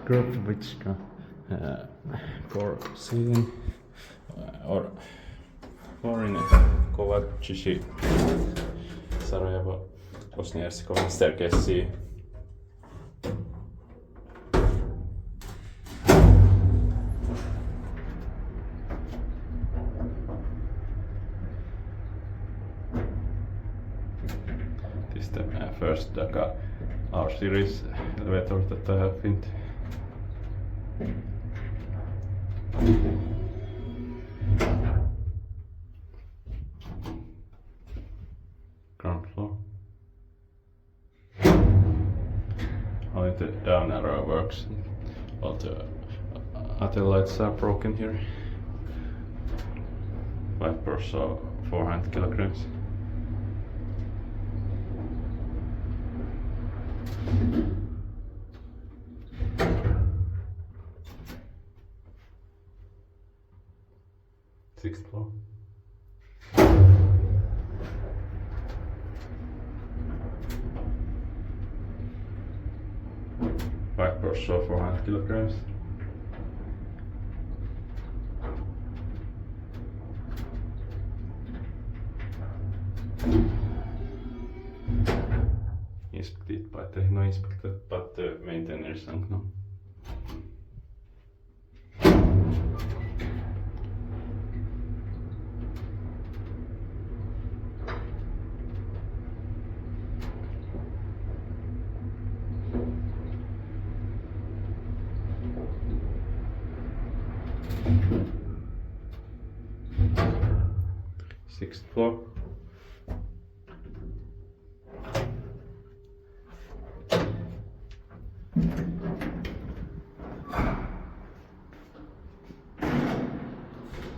Grbavička for seeing or in Kovačići, Sarajevo, Bosnia-Herzegovina staircase C. This is the first Daka R series elevator that I have been. Ground floor. Only the down arrow works. All the other lights are broken here. 5 per so 400 kilograms. Sixth floor. Five per so 400 kilograms. Inspected by the no inspected but the maintainers and no. Sixth floor.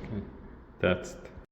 Okay, that's